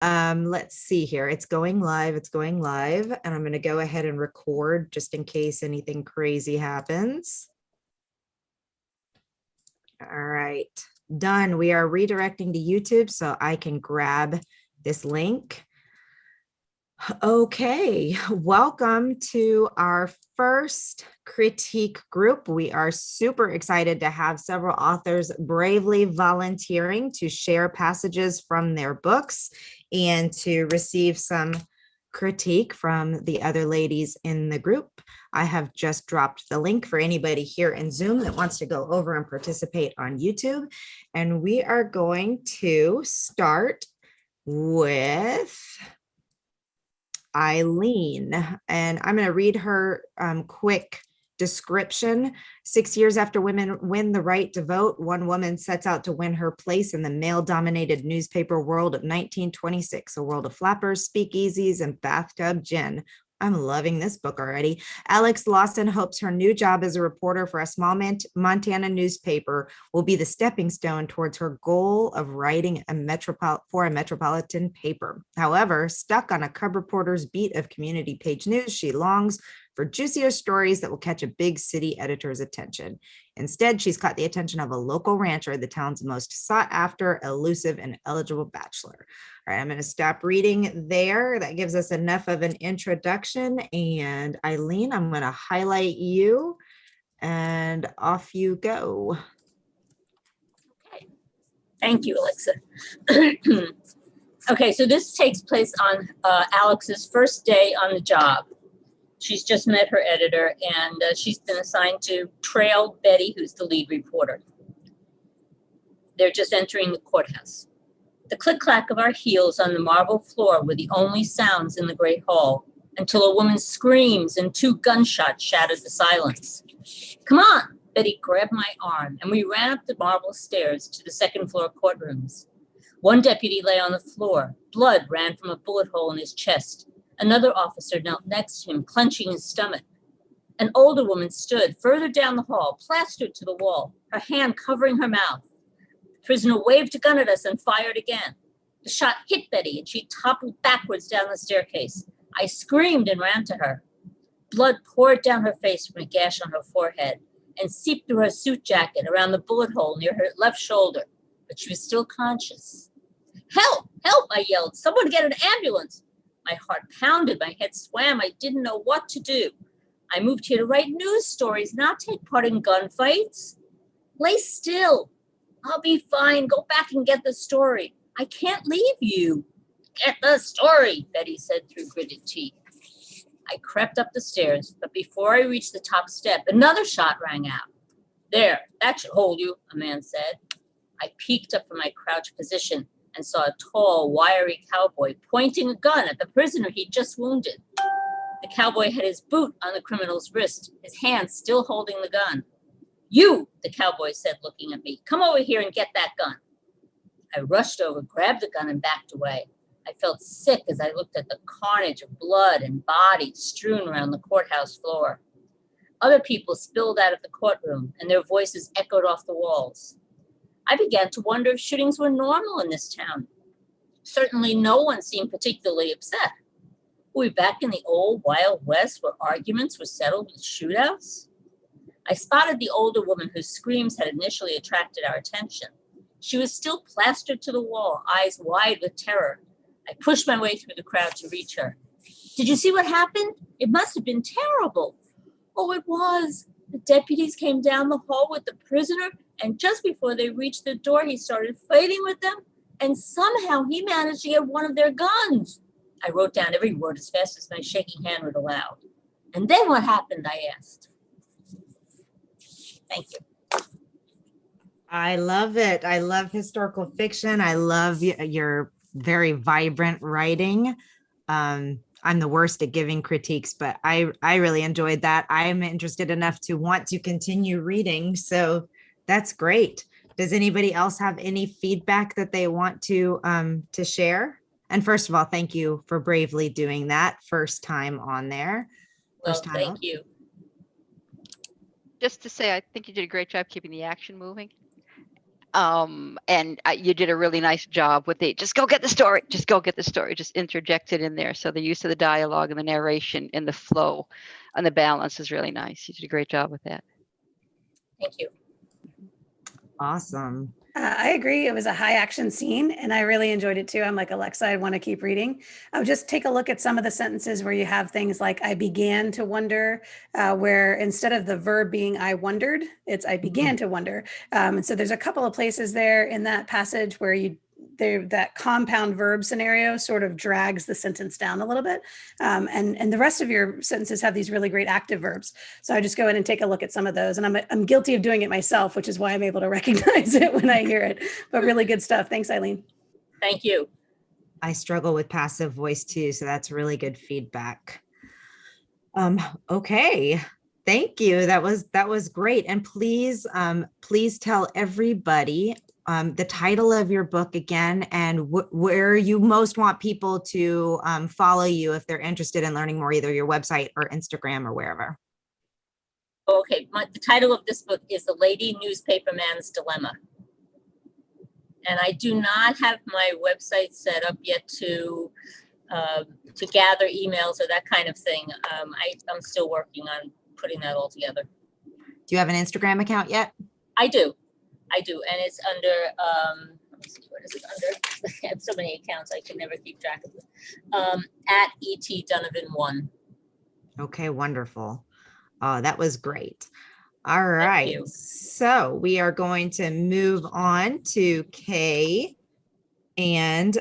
Let's see here. It's going live. It's going live. And I'm going to go ahead and record just in case anything crazy happens. All right, done. We are redirecting to YouTube so I can grab this link. Okay, welcome to our first critique group. We are super excited to have several authors bravely volunteering to share passages from their books and to receive some critique from the other ladies in the group. I have just dropped the link for anybody here in Zoom that wants to go over and participate on YouTube. And we are going to start with Eileen, and I'm going to read her quick description. 6 years after women win the right to vote, one woman sets out to win her place in the male-dominated newspaper world of 1926, a world of flappers, speakeasies, and bathtub gin. I'm loving this book already. Alex Lawson hopes her new job as a reporter for a small Montana newspaper will be the stepping stone towards her goal of writing a metropolitan paper. However, stuck on a cub reporter's beat of community page news, she longs for juicier stories that will catch a big city editor's attention. Instead, she's caught the attention of a local rancher, the town's most sought after, elusive, and eligible bachelor. All right, I'm going to stop reading there. That gives us enough of an introduction. And Eileen, I'm going to highlight you and off you go. Okay. Thank you, Alexa. Okay, so this takes place on Alex's first day on the job. She's just met her editor, and she's been assigned to trail Betty, who's the lead reporter. They're just entering the courthouse. The click-clack of our heels on the marble floor were the only sounds in the great hall, until a woman's screams and 2 gunshots shattered the silence. "Come on!" Betty grabbed my arm, and we ran up the marble stairs to the second-floor courtrooms. One deputy lay on the floor. Blood ran from a bullet hole in his chest. Another officer knelt next to him, clenching his stomach. An older woman stood further down the hall, plastered to the wall, her hand covering her mouth. The prisoner waved a gun at us and fired again. The shot hit Betty, and she toppled backwards down the staircase. I screamed and ran to her. Blood poured down her face from a gash on her forehead and seeped through her suit jacket around the bullet hole near her left shoulder, but she was still conscious. "Help! Help!" I yelled. "Someone get an ambulance!" My heart pounded, my head swam. I didn't know what to do. I moved here to write news stories, not take part in gunfights. "Lay still. I'll be fine. Go back and get the story." "I can't leave you." "Get the story," Betty said through gritted teeth. I crept up the stairs, but before I reached the top step, another shot rang out. "There, that should hold you," a man said. I peeked up from my crouched position and saw a tall, wiry cowboy pointing a gun at the prisoner he'd just wounded. The cowboy had his boot on the criminal's wrist, his hand still holding the gun. "You," the cowboy said, looking at me, "come over here and get that gun." I rushed over, grabbed the gun, and backed away. I felt sick as I looked at the carnage of blood and bodies strewn around the courthouse floor. Other people spilled out of the courtroom, and their voices echoed off the walls. I began to wonder if shootings were normal in this town. Certainly no one seemed particularly upset. Were we back in the old Wild West where arguments were settled with shootouts? I spotted the older woman whose screams had initially attracted our attention. She was still plastered to the wall, eyes wide with terror. I pushed my way through the crowd to reach her. "Did you see what happened? It must have been terrible." "Oh, it was. The deputies came down the hall with the prisoner, and just before they reached the door, he started fighting with them, and somehow he managed to get one of their guns." I wrote down every word as fast as my shaking hand would allow. "And then what happened?" I asked. Thank you. I love it. I love historical fiction. I love your very vibrant writing. I'm the worst at giving critiques, but I really enjoyed that. I'm interested enough to want to continue reading. So that's great. Does anybody else have any feedback that they want to share? And first of all, thank you for bravely doing that first time on there. Well, thank you. Just to say, I think you did a great job keeping the action moving. And you did a really nice job with the just go get the story, just go get the story, just interject it in there. So the use of the dialogue and the narration and the flow and the balance is really nice. You did a great job with that. Thank you. Awesome. I agree. It was a high action scene and I really enjoyed it too. I'm like, Alexa, I want to keep reading. I would just take a look at some of the sentences where you have things like, I began to wonder, where instead of the verb being I wondered, it's I began to wonder. And so there's a couple of places there in that passage where that compound verb scenario sort of drags the sentence down a little bit. And the rest of your sentences have these really great active verbs. So I just go in and take a look at some of those. And I'm guilty of doing it myself, which is why I'm able to recognize it when I hear it. But really good stuff. Thanks, Eileen. Thank you. I struggle with passive voice too, so that's really good feedback. Okay. Thank you. That was great. And please tell everybody the title of your book again, and where you most want people to follow you if they're interested in learning more, either your website or Instagram or wherever. Okay, the title of this book is The Lady Newspaperman's Dilemma. And I do not have my website set up yet to gather emails or that kind of thing. I'm still working on putting that all together. Do you have an Instagram account yet? I do, and it's under, let me see, what is it under? I have so many accounts, I can never keep track of them. At E.T. Donovan 1. Okay, wonderful. Oh, that was great. All Thank right, you. so we are going to move on to Kay, and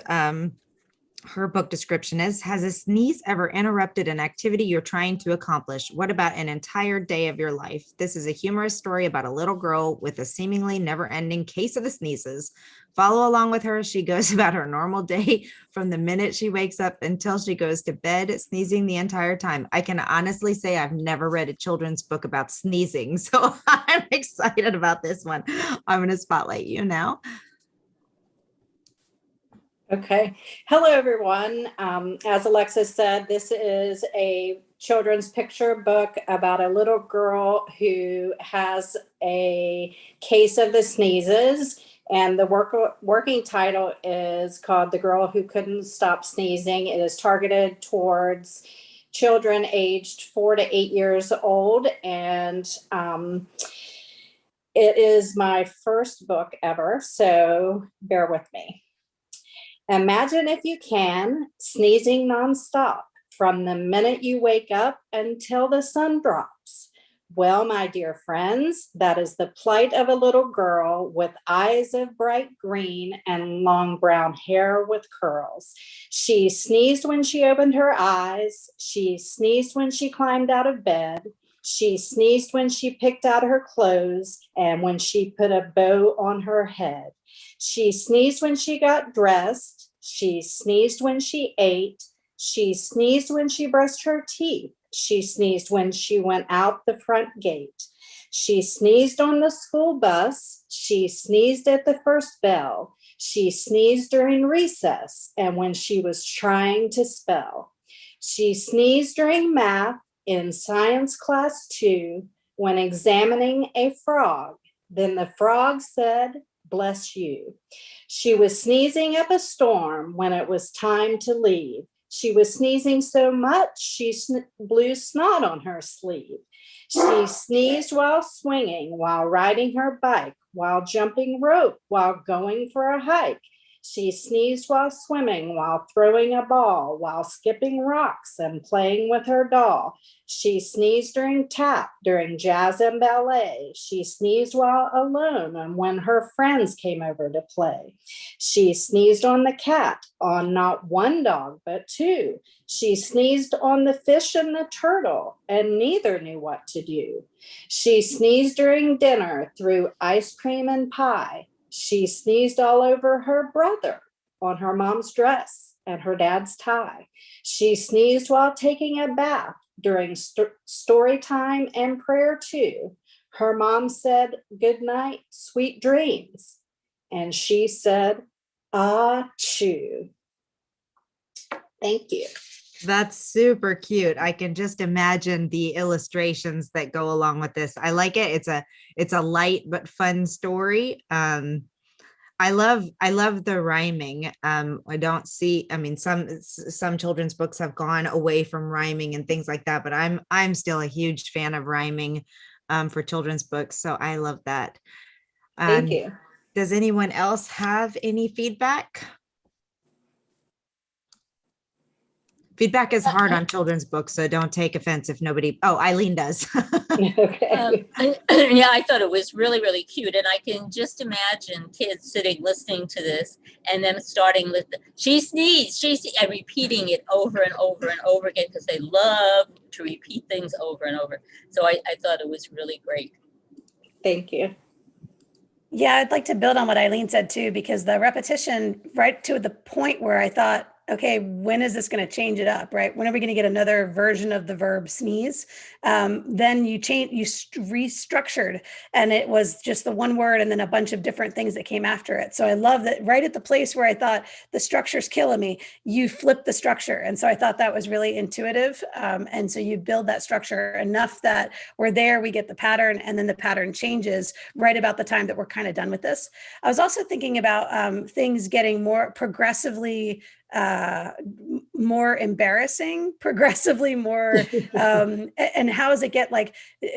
her book description is, has a sneeze ever interrupted an activity you're trying to accomplish? What about an entire day of your life? This is a humorous story about a little girl with a seemingly never-ending case of the sneezes. Follow along with her as she goes about her normal day from the minute she wakes up until she goes to bed, sneezing the entire time. I can honestly say I've never read a children's book about sneezing, so I'm excited about this one. I'm going to spotlight you now. Okay. Hello, everyone. As Alexis said, this is a children's picture book about a little girl who has a case of the sneezes. And the working title is called The Girl Who Couldn't Stop Sneezing. It is targeted towards children aged 4 to 8 years old. And it is my first book ever, so bear with me. Imagine, if you can, sneezing nonstop from the minute you wake up until the sun drops. Well, my dear friends, that is the plight of a little girl with eyes of bright green and long brown hair with curls. She sneezed when she opened her eyes. She sneezed when she climbed out of bed. She sneezed when she picked out her clothes and when she put a bow on her head. She sneezed when she got dressed. She sneezed when she ate. She sneezed when she brushed her teeth. She sneezed when she went out the front gate. She sneezed on the school bus. She sneezed at the first bell. She sneezed during recess and when she was trying to spell. She sneezed during math in science class 2 when examining a frog. Then the frog said, "Bless you." She was sneezing up a storm when it was time to leave. She was sneezing so much she blew snot on her sleeve. She sneezed while swinging, while riding her bike, while jumping rope, while going for a hike. She sneezed while swimming, while throwing a ball, while skipping rocks and playing with her doll. She sneezed during tap, during jazz and ballet. She sneezed while alone and when her friends came over to play. She sneezed on the cat, on not one dog, but 2. She sneezed on the fish and the turtle, and neither knew what to do. She sneezed during dinner, through ice cream and pie. She sneezed all over her brother, on her mom's dress and her dad's tie. She sneezed while taking a bath, during story time and prayer too. Her mom said, "Good night, sweet dreams." And she said, "Achoo." Thank you. That's super cute. I can just imagine the illustrations that go along with this. I like it. It's a light but fun story. I love the rhyming. I don't see, I mean, some children's books have gone away from rhyming and things like that, but I'm still a huge fan of rhyming for children's books. So I love that. Thank Um, you. does anyone else have any feedback? Feedback is hard on children's books, so don't take offense if nobody, oh, Eileen does. Okay. Yeah, I thought it was really, really cute. And I can just imagine kids sitting listening to this and them starting with, she sneezed, and repeating it over and over and over again because they love to repeat things over and over. So I thought it was really great. Thank you. Yeah, I'd like to build on what Eileen said too, because the repetition right to the point where I thought, okay, when is this going to change it up, right? When are we going to get another version of the verb sneeze? Then you restructured, and it was just the one word and then a bunch of different things that came after it. So I love that right at the place where I thought the structure's killing me, you flip the structure. And so I thought that was really intuitive. And so you build that structure enough that we're there, we get the pattern, and then the pattern changes right about the time that we're kind of done with this. I was also thinking about things getting more progressively more embarrassing, progressively more and how does it get like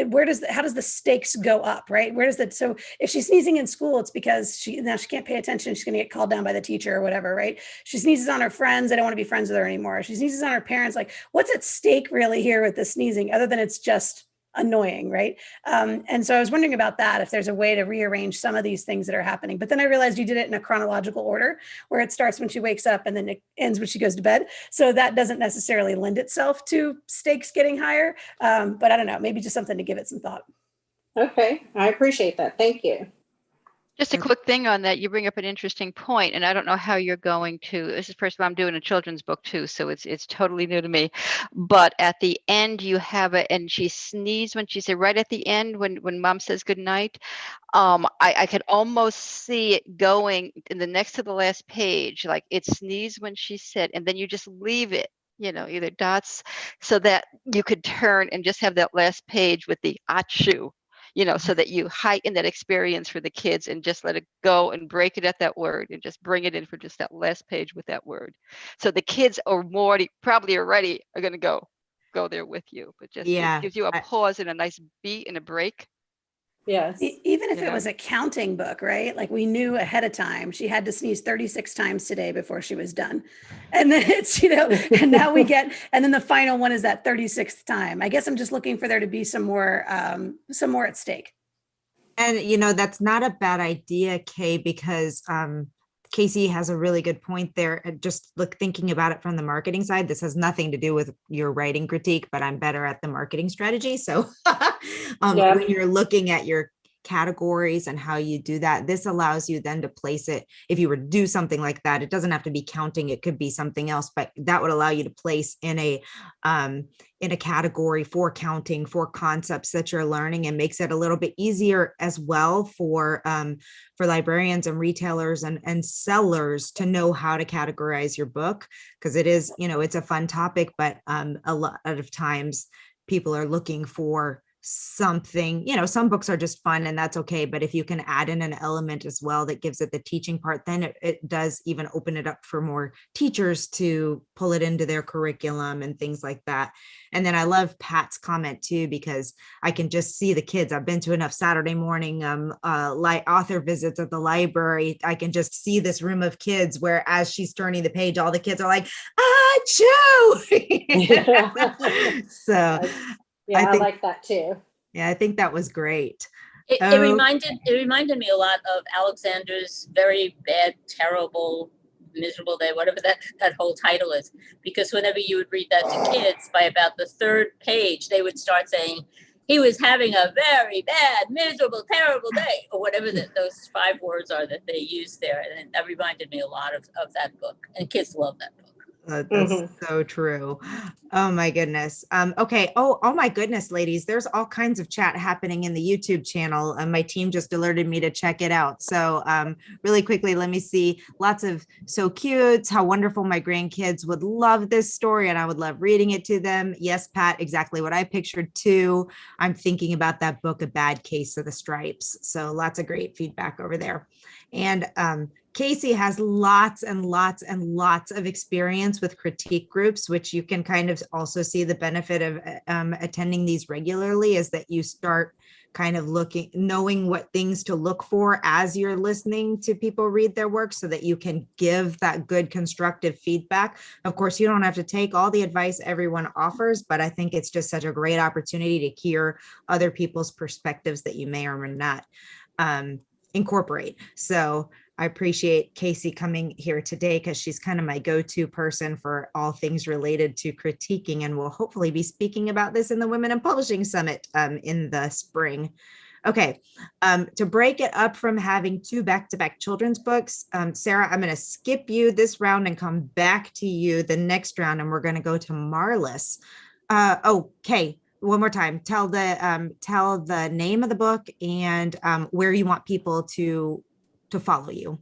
how does the stakes go up, right? Where does that, so if she's sneezing in school, it's because she can't pay attention, she's going to get called down by the teacher or whatever, right? She sneezes on her friends, they don't want to be friends with her anymore. She sneezes on her parents, like what's at stake really here with the sneezing other than it's just annoying, right? And so I was wondering about that, if there's a way to rearrange some of these things that are happening. But then I realized you did it in a chronological order where it starts when she wakes up and then it ends when she goes to bed. So that doesn't necessarily lend itself to stakes getting higher. But I don't know, maybe just something to give it some thought. Okay, I appreciate that. Thank you. Just a quick thing on that. You bring up an interesting point, and I don't know how you're going to. This is the first time I'm doing a children's book too, so it's totally new to me. But at the end, you have it, and she sneezed when she said right at the end when mom says good night. I could almost see it going in the next to the last page, like it sneezed when she said, and then you just leave it. Either dots, so that you could turn and just have that last page with the achoo. So that you heighten that experience for the kids and just let it go and break it at that word and just bring it in for just that last page with that word. So the kids are probably already are going to go there with you, but just Yeah, gives you a pause and a nice beat and a break. Yes. Even if it was a counting book, right? Like we knew ahead of time she had to sneeze 36 times today before she was done. And then it's, and now we get, and then the final one is that 36th time. I guess I'm just looking for there to be some more at stake. and that's not a bad idea, Kay, because Casey has a really good point there. Just thinking about it from the marketing side, this has nothing to do with your writing critique, but I'm better at the marketing strategy. So when you're looking at your categories and how you do that, this allows you then to place it. If you were to do something like that, it doesn't have to be counting, it could be something else, but that would allow you to place in a category for counting, for concepts that you're learning, and makes it a little bit easier as well for librarians and retailers and sellers to know how to categorize your book, because it is, it's a fun topic, but a lot of times people are looking for something, some books are just fun and that's okay. But if you can add in an element as well that gives it the teaching part, then it does even open it up for more teachers to pull it into their curriculum and things like that. And then I love Pat's comment too, because I can just see the kids. I've been to enough Saturday morning author visits at the library. I can just see this room of kids where as she's turning the page, all the kids are like, achoo. So yeah, I like that too. Yeah, I think that was great. It reminded me a lot of Alexander's Very Bad, Terrible, Miserable Day, whatever that whole title is. Because whenever you would read that to kids, by about the third page, they would start saying, he was having a very bad, miserable, terrible day, or whatever those 5 words are that they use there. And that reminded me a lot of that book. And kids love that book. That's Mhm. so true. Oh my goodness. Okay. Oh my goodness, ladies. There's all kinds of chat happening in the YouTube channel. And my team just alerted me to check it out. So really quickly, let me see. Lots of so cute. How wonderful. My grandkids would love this story and I would love reading it to them. Yes, Pat, exactly what I pictured too. I'm thinking about that book, A Bad Case of the Stripes. So lots of great feedback over there. And Casey has lots and lots and lots of experience with critique groups, which you can kind of also see the benefit of attending these regularly is that you start kind of knowing what things to look for as you're listening to people read their work so that you can give that good constructive feedback. Of course, you don't have to take all the advice everyone offers, but I think it's just such a great opportunity to hear other people's perspectives that you may or may not incorporate. So I appreciate Casey coming here today because she's kind of my go-to person for all things related to critiquing, and we'll hopefully be speaking about this in the Women in Publishing Summit in the spring. Okay, to break it up from having two back-to-back children's books, Sarah, I'm going to skip you this round and come back to you the next round, and we're going to go to Marlis. Okay, one more time. Tell the name of the book and where you want people to follow you.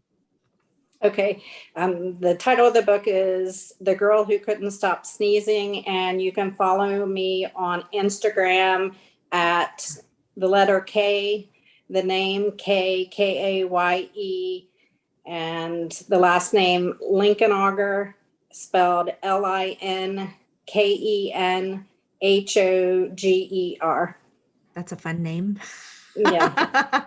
Okay. The title of the book is The Girl Who Couldn't Stop Sneezing, and you can follow me on Instagram at the letter K, the name Kaye, and the last name Linkenhoger, spelled Linkenhoger. That's a fun name. Yeah.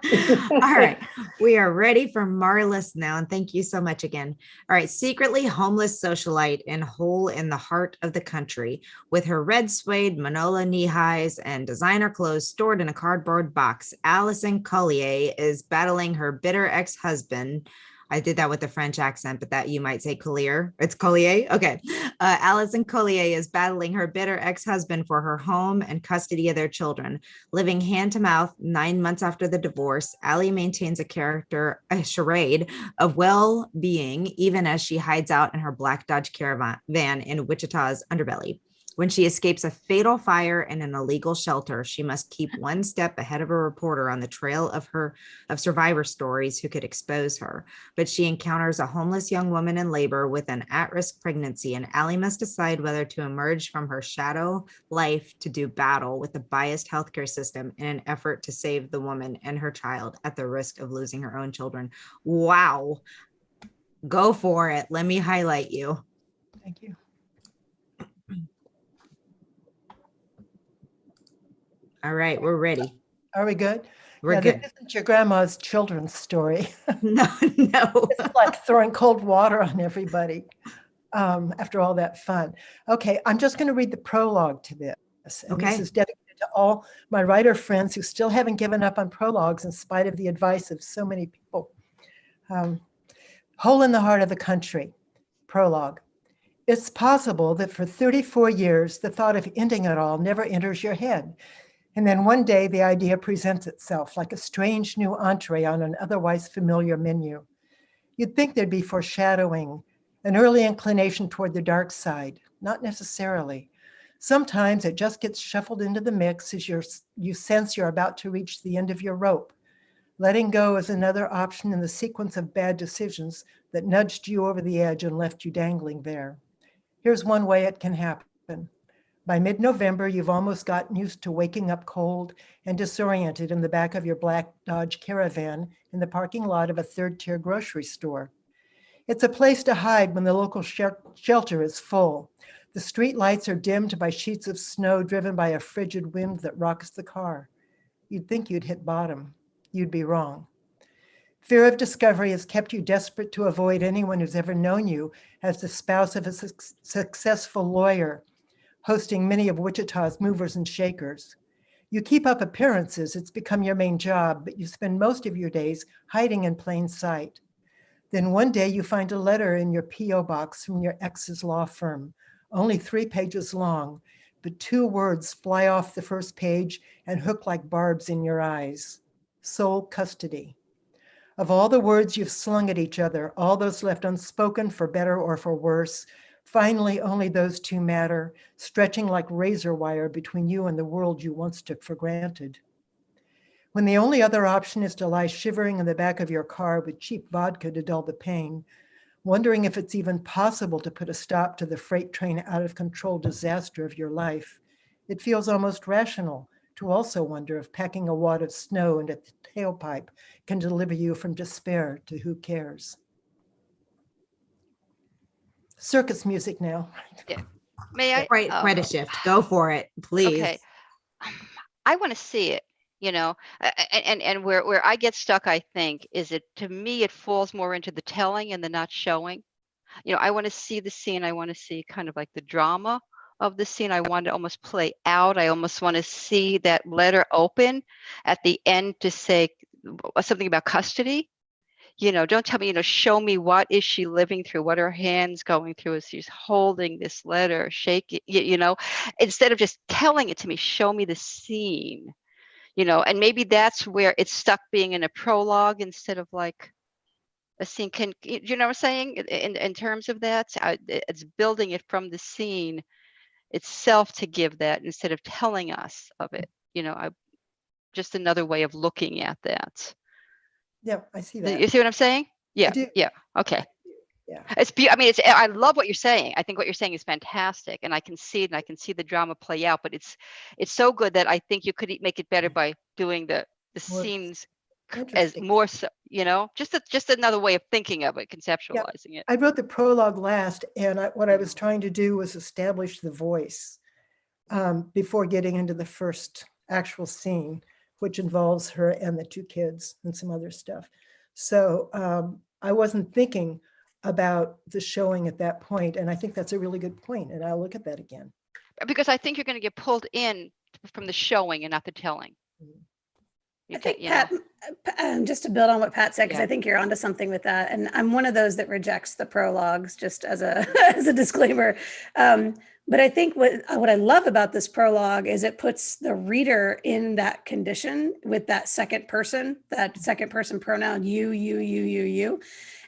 All right. We are ready for Marlis now. And thank you so much again. All right. Secretly homeless socialite and hole in the heart of the country with her red suede Manolo knee highs and designer clothes stored in a cardboard box. Allison Collier is battling her bitter ex-husband. I did that with a French accent, but that you might say Collier. It's Collier. Okay. Allison Collier is battling her bitter ex-husband for her home and custody of their children. Living hand to mouth 9 months after the divorce, Allie maintains a charade of well-being, even as she hides out in her black Dodge Caravan in Wichita's underbelly. When she escapes a fatal fire in an illegal shelter, she must keep one step ahead of a reporter on the trail of survivor stories who could expose her. But she encounters a homeless young woman in labor with an at-risk pregnancy, and Allie must decide whether to emerge from her shadow life to do battle with the biased healthcare system in an effort to save the woman and her child at the risk of losing her own children. Wow. Go for it. Let me highlight you. Thank you. All right, we're ready. Are we good? We're yeah, good. This isn't your grandma's children's story. No. It's like throwing cold water on everybody after all that fun. Okay, I'm just going to read the prologue to this. And This is dedicated to all my writer friends who still haven't given up on prologues in spite of the advice of so many people. Hole in the Heart of the Country, prologue. It's possible that for 34 years, the thought of ending it all never enters your head. And then one day the idea presents itself like a strange new entree on an otherwise familiar menu. You'd think there'd be foreshadowing, an early inclination toward the dark side, not necessarily. Sometimes it just gets shuffled into the mix as you sense you're about to reach the end of your rope. Letting go is another option in the sequence of bad decisions that nudged you over the edge and left you dangling there. Here's one way it can happen. By mid-November, you've almost gotten used to waking up cold and disoriented in the back of your black Dodge Caravan in the parking lot of a third-tier grocery store. It's a place to hide when the local shelter is full. The street lights are dimmed by sheets of snow driven by a frigid wind that rocks the car. You'd think you'd hit bottom. You'd be wrong. Fear of discovery has kept you desperate to avoid anyone who's ever known you as the spouse of a successful lawyer, hosting many of Wichita's movers and shakers. You keep up appearances, it's become your main job, but you spend most of your days hiding in plain sight. Then one day you find a letter in your P.O. box from your ex's law firm, only 3 pages long, but 2 words fly off the first page and hook like barbs in your eyes. Sole custody. Of all the words you've slung at each other, all those left unspoken for better or for worse, Finally, only those two matter, stretching like razor wire between you and the world you once took for granted. When the only other option is to lie shivering in the back of your car with cheap vodka to dull the pain, wondering if it's even possible to put a stop to the freight train out of control disaster of your life, it feels almost rational to also wonder if packing a wad of snow into the tailpipe can deliver you from despair to who cares. Circus music now. May I? Right, Oh, quite a shift. Go for it, please. okay. I want to see it, and where I get stuck, I think, is it, to me, it falls more into the telling and the not showing. I want to see the scene. I want to see kind of like the drama of the scene. I want to almost play out. I almost want to see that letter open at the end to say something about custody. Don't tell me, show me what is she living through, what are her hands going through as she's holding this letter, shaking, instead of just telling it to me, show me the scene, and maybe that's where it's stuck being in a prologue instead of like a scene. You know what I'm saying? In terms of that, it's building it from the scene itself to give that instead of telling us of it. Just another way of looking at that. Yeah, I see You that. see what I'm saying? Yeah. do. Yeah. Okay. Yeah. I love what you're saying. I think what you're saying is fantastic, and I can see it, and I can see the drama play out. But it's so good that I think you could make it better by doing the More scenes as interesting. more so, just another way of thinking of it, conceptualizing it. I wrote the prologue last, and what I was trying to do was establish the voice before getting into the first actual scene, which involves her and the two kids and some other stuff. So I wasn't thinking about the showing at that point, and I think that's a really good point, and I'll look at that again. Because I think you're going to get pulled in from the showing and not the telling. I think Pat, just to build on what Pat said, because Yeah. I think you're onto something with that. And I'm one of those that rejects the prologues, just as a as a disclaimer. But I think what I love about this prologue is it puts the reader in that condition with that second person pronoun, you.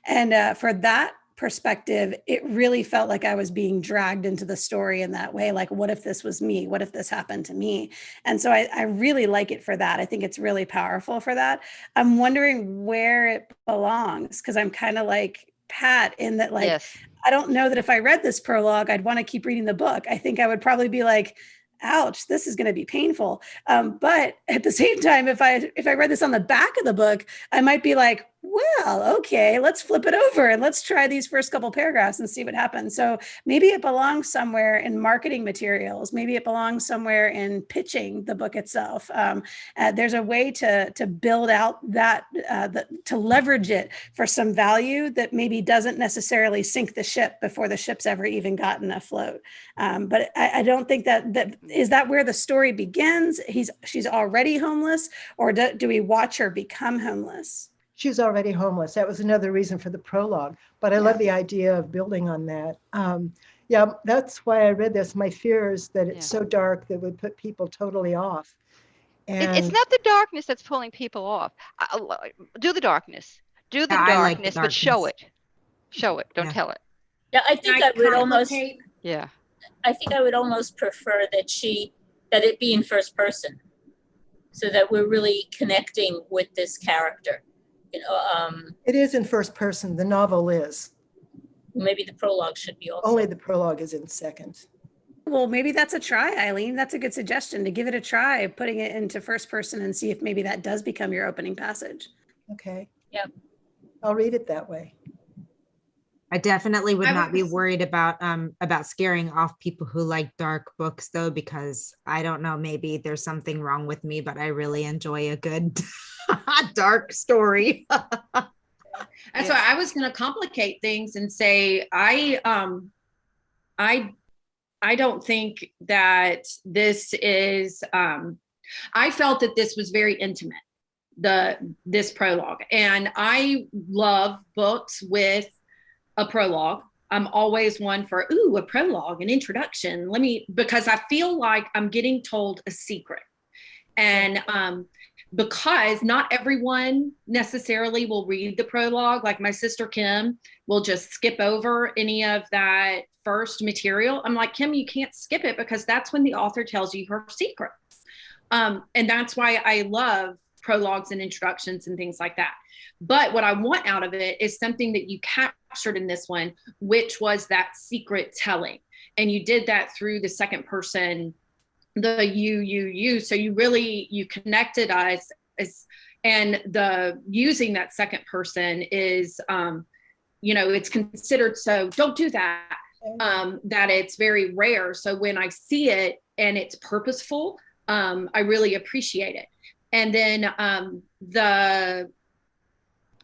And for that perspective, it really felt like I was being dragged into the story in that way. Like, what if this was me? What if this happened to me? And so I really like it for that. I think it's really powerful for that. I'm wondering where it belongs, because I'm kind of like Pat in that, like, Yes. I don't know that if I read this prologue, I'd want to keep reading the book. I think I would probably be like, ouch, this is going to be painful. But at the same time, if I read this on the back of the book, I might be like, well, okay, let's flip it over and let's try these first couple paragraphs and see what happens. So maybe it belongs somewhere in marketing materials. Maybe it belongs somewhere in pitching the book itself. There's a way to build out that, to leverage it for some value that maybe doesn't necessarily sink the ship before the ship's ever even gotten afloat. But I don't think that is that where the story begins. She's already homeless, or do we watch her become homeless? She's already homeless. That was another reason for the prologue, but I love the idea of building on that. Yeah, that's why I read this. My fear is that it's so dark that would put people totally off. And It's not the darkness that's pulling people off. Do the darkness. Do the Yeah, I like the darkness, but show darkness. it. Show it. Don't Yeah. tell it. Yeah, I think I would almost, Yeah. I think I would almost prefer that it be in first person, so that we're really connecting with this character. it is in first person. The novel is. Maybe the prologue should be also. Only the prologue is in second. Well, maybe that's a try, Eileen. That's a good suggestion, to give it a try, putting it into first person and see if maybe that does become your opening passage. Okay. Yep. I'll read it that way. I definitely would I not be was- worried about scaring off people who like dark books, though, because I don't know, maybe there's something wrong with me, but I really enjoy a good dark story. That's why I was going to complicate things and say I don't think that this is. I felt that this was very intimate, this prologue, and I love books with a prologue. I'm always one for a prologue, an introduction. Because I feel like I'm getting told a secret, and because not everyone necessarily will read the prologue. Like my sister Kim will just skip over any of that first material. I'm like, Kim, you can't skip it because that's when the author tells you her secret. And that's why I love prologues and introductions and things like that. But what I want out of it is something that you captured in this one, which was that secret telling. And you did that through the second person, the you. So you connected us and the using that second person is, it's considered, so don't do that, that it's very rare. So when I see it and it's purposeful, I really appreciate it. And then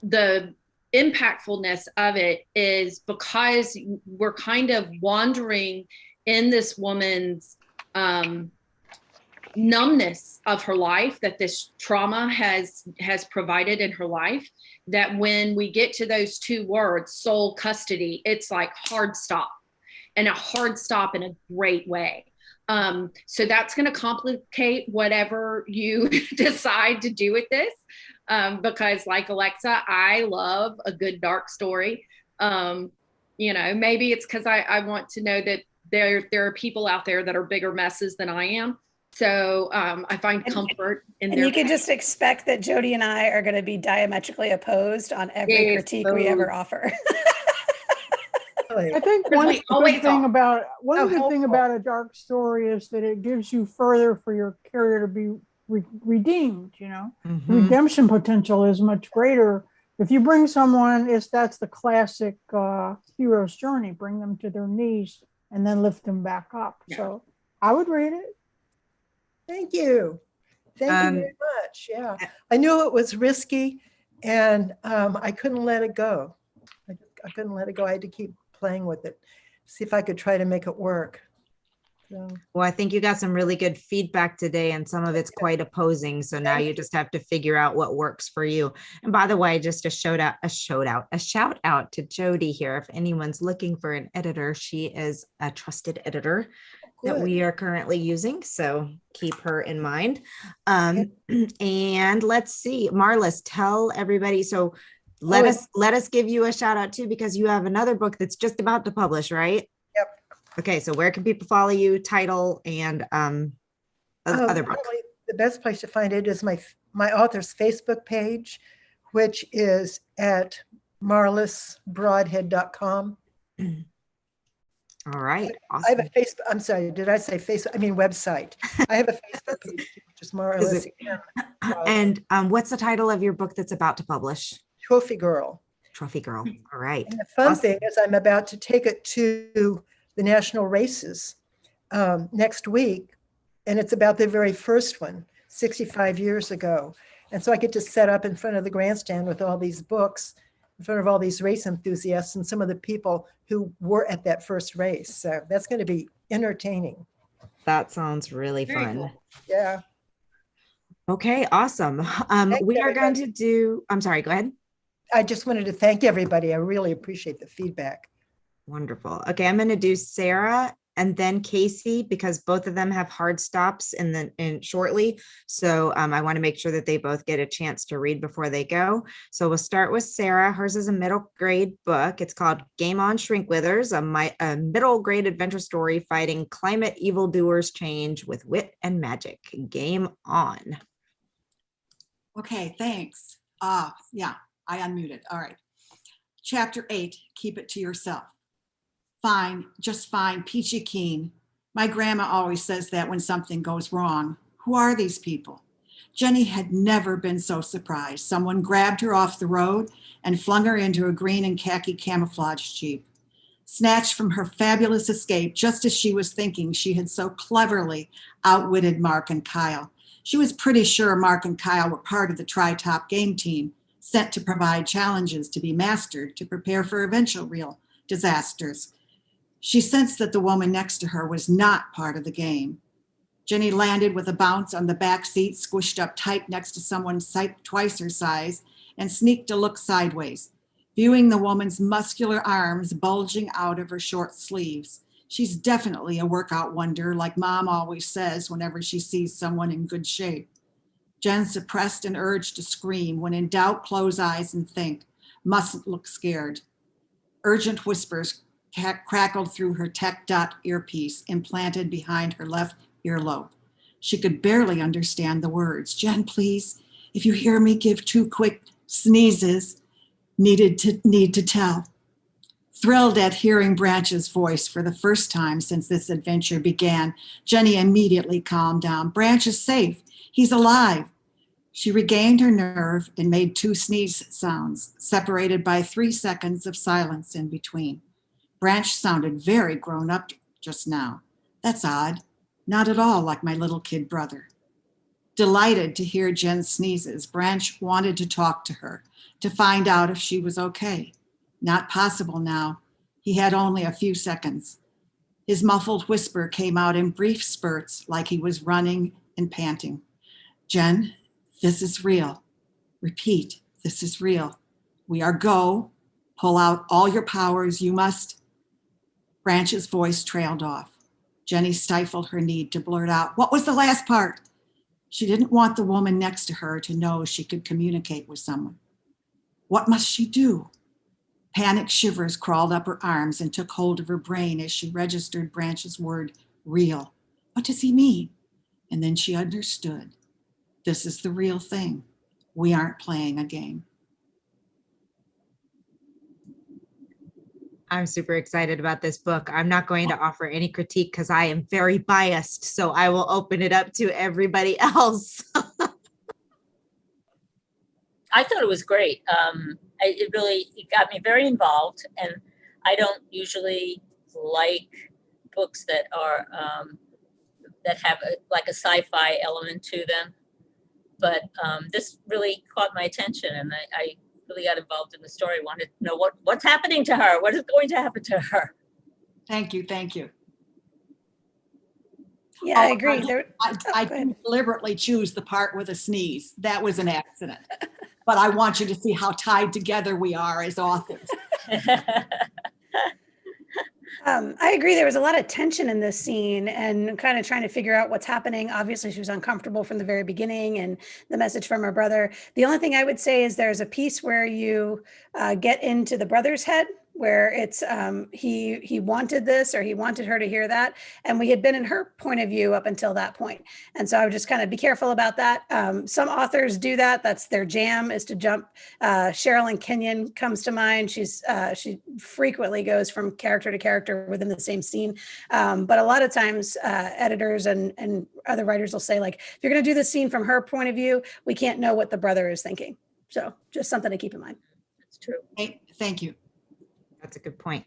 the impactfulness of it is because we're kind of wandering in this woman's numbness of her life, that this trauma has provided in her life, that when we get to those two words, sole custody, it's like hard stop, and a hard stop in a great way. So that's going to complicate whatever you decide to do with this. Because like Alexa, I love a good dark story. Maybe it's because I want to know that there are people out there that are bigger messes than I am. So I find comfort in And their you can just expect that Jody and I are going to be diametrically opposed on every critique we ever offer. Really. I think Because one we good always thing are. about So good thing helpful. about a dark story is that it gives you further for your character to be redeemed. The Mhm. redemption potential is much greater if you bring someone. That's the classic hero's journey. Bring them to their knees and then lift them back up. Yeah. So I would read it. Thank you. Thank you very much. Yeah. I knew it was risky and I couldn't let it go. I couldn't let it go. I had to keep playing with it, see if I could try to make it work. So, Well, I think you got some really good feedback today, and some of it's quite opposing. So now you just have to figure out what works for you. And by the way, just a shout out to Jody here. If anyone's looking for an editor, she is a trusted editor that good. we are currently using. So keep her in mind. And let's see, Marlis, tell everybody. So let us give you a shout out too, because you have another book that's just about to publish, right? Yep. Okay, so where can people follow you, title, and other book? Probably the best place to find it is my author's Facebook page, which is at marlisbroadhead.com. All right, I have awesome. a Facebook, I'm sorry, did I say Facebook? I mean website. I have a Facebook page, which is Marlis And what's the title of your book that's about to publish? Trophy Girl. Trophy Girl. All right. And the fun Awesome. thing is I'm about to take it to the national races next week. And it's about the very first one, 65 years ago. And so I get to set up in front of the grandstand with all these books, in front of all these race enthusiasts and some of the people who were at that first race. So that's going to be entertaining. That sounds really Very fun. cool. Yeah. Okay, awesome. We are going to do, I'm sorry, go ahead. I just wanted to thank everybody. I really appreciate the feedback. Wonderful. Okay, I'm going to do Sarah and then Casey, because both of them have hard stops in shortly. So I want to make sure that they both get a chance to read before they go. So we'll start with Sarah. Hers is a middle grade book. It's called Game On Shrinkwithers, a middle grade adventure story fighting climate evildoers change with wit and magic. Game on. Okay, thanks. Yeah, I unmuted. All right. Chapter 8, keep it to yourself. Fine, just fine, peachy keen. My grandma always says that when something goes wrong. Who are these people? Jenny had never been so surprised. Someone grabbed her off the road and flung her into a green and khaki camouflage Jeep. Snatched from her fabulous escape just as she was thinking she had so cleverly outwitted Mark and Kyle. She was pretty sure Mark and Kyle were part of the Tri-Top game team, sent to provide challenges to be mastered to prepare for eventual real disasters. She sensed that the woman next to her was not part of the game. Jenny landed with a bounce on the back seat, squished up tight next to someone twice her size, and sneaked a look sideways, viewing the woman's muscular arms bulging out of her short sleeves. She's definitely a workout wonder, like Mom always says whenever she sees someone in good shape. Jen suppressed an urge to scream. When in doubt, close eyes and think. Mustn't look scared. Urgent whispers crackled through her tech dot earpiece implanted behind her left earlobe. She could barely understand the words. Jen, please, if you hear me, give 2 quick sneezes. Need to tell. Thrilled at hearing Branch's voice for the first time since this adventure began, Jenny immediately calmed down. Branch is safe. He's alive. She regained her nerve and made 2 sneeze sounds, separated by 3 seconds of silence in between. Branch sounded very grown up just now. That's odd. Not at all like my little kid brother. Delighted to hear Jen's sneezes, Branch wanted to talk to her, to find out if she was okay. Not possible now. He had only a few seconds. His muffled whisper came out in brief spurts like he was running and panting. Jen, this is real. Repeat, this is real. We are go. Pull out all your powers. You must. Branch's voice trailed off. Jenny stifled her need to blurt out, what was the last part? She didn't want the woman next to her to know she could communicate with someone. What must she do? Panic shivers crawled up her arms and took hold of her brain as she registered Branch's word, real. What does he mean? And then she understood. This is the real thing. We aren't playing a game. I'm super excited about this book. I'm not going to offer any critique because I am very biased, so I will open it up to everybody else. I thought it was great. It got me very involved, and I don't usually like books that are that have like a sci-fi element to them, but this really caught my attention, and I really got involved in the story. Wanted to know what's happening to her. What is going to happen to her? Thank you. Thank you. Yeah, I agree. I didn't deliberately choose the part with a sneeze. That was an accident. But I want you to see how tied together we are as authors. I agree. There was a lot of tension in this scene and kind of trying to figure out what's happening. Obviously, she was uncomfortable from the very beginning and the message from her brother. The only thing I would say is there's a piece where you get into the brother's head, where it's he wanted this or he wanted her to hear that. And we had been in her point of view up until that point. And so I would just kind of be careful about that. Some authors do that. That's their jam, is to jump. Sherilyn Kenyon comes to mind. She frequently goes from character to character within the same scene. But a lot of times editors and other writers will say, like, if you're going to do this scene from her point of view, we can't know what the brother is thinking. So just something to keep in mind. That's true. Thank you. That's a good point.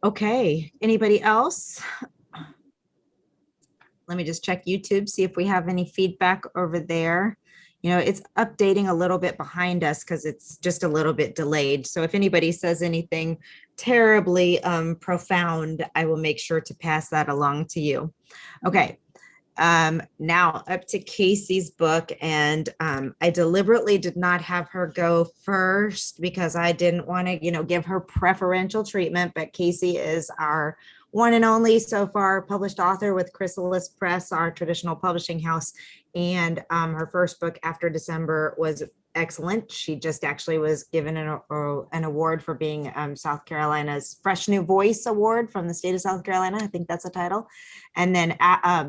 Okay, anybody else? Let me just check YouTube, see if we have any feedback over there. You know, it's updating a little bit behind us because it's just a little bit delayed. So if anybody says anything terribly profound, I will make sure to pass that along to you. Okay. Now up to Casey's book, and I deliberately did not have her go first because I didn't want to, give her preferential treatment, but Casey is our one and only so far published author with Chrysalis Press, our traditional publishing house, and her first book, After December, was excellent. She just actually was given an award for being South Carolina's Fresh New Voice Award from the state of South Carolina. I think that's a title. And then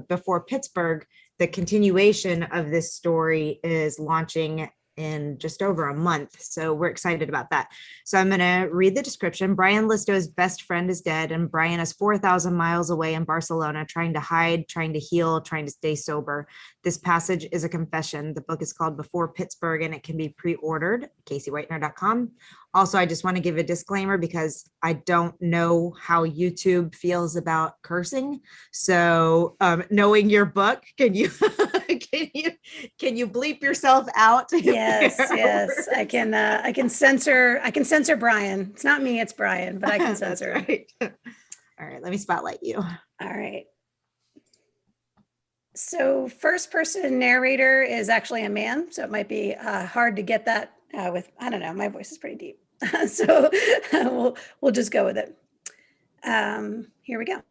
Before Pittsburgh, the continuation of this story is launching in just over a month. So we're excited about that. So I'm going to read the description. Brian Listo's best friend is dead, and Brian is 4,000 miles away in Barcelona, trying to hide, trying to heal, trying to stay sober. This passage is a confession. The book is called Before Pittsburgh, and it can be pre-ordered, CaseyWhitener.com. Also, I just want to give a disclaimer because I don't know how YouTube feels about cursing. So knowing your book, can you bleep yourself out? Yes, I can censor Brian. It's not me, it's Brian, but I can censor him. Right. All right, let me spotlight you. All right. So first person narrator is actually a man, so it might be hard to get that with, I don't know, my voice is pretty deep. So we'll just go with it. Here we go.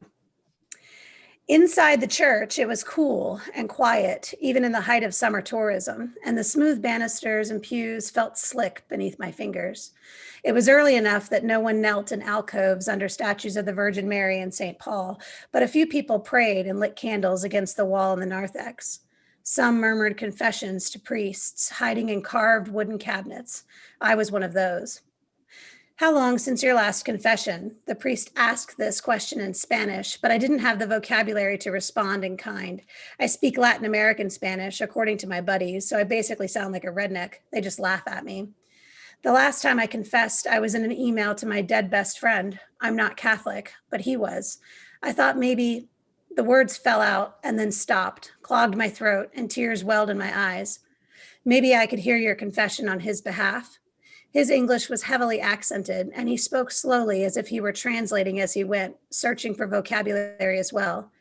Inside the church, it was cool and quiet, even in the height of summer tourism, and the smooth banisters and pews felt slick beneath my fingers. It was early enough that no one knelt in alcoves under statues of the Virgin Mary and St. Paul, but a few people prayed and lit candles against the wall in the narthex. Some murmured confessions to priests hiding in carved wooden cabinets. I was one of those. How long since your last confession? The priest asked this question in Spanish, but I didn't have the vocabulary to respond in kind. I speak Latin American Spanish, according to my buddies, so I basically sound like a redneck. They just laugh at me. The last time I confessed, I was in an email to my dead best friend. I'm not Catholic, but he was. I thought maybe the words fell out and then stopped, clogged my throat, and tears welled in my eyes. Maybe I could hear your confession on his behalf. His English was heavily accented, and he spoke slowly as if he were translating as he went, searching for vocabulary as well.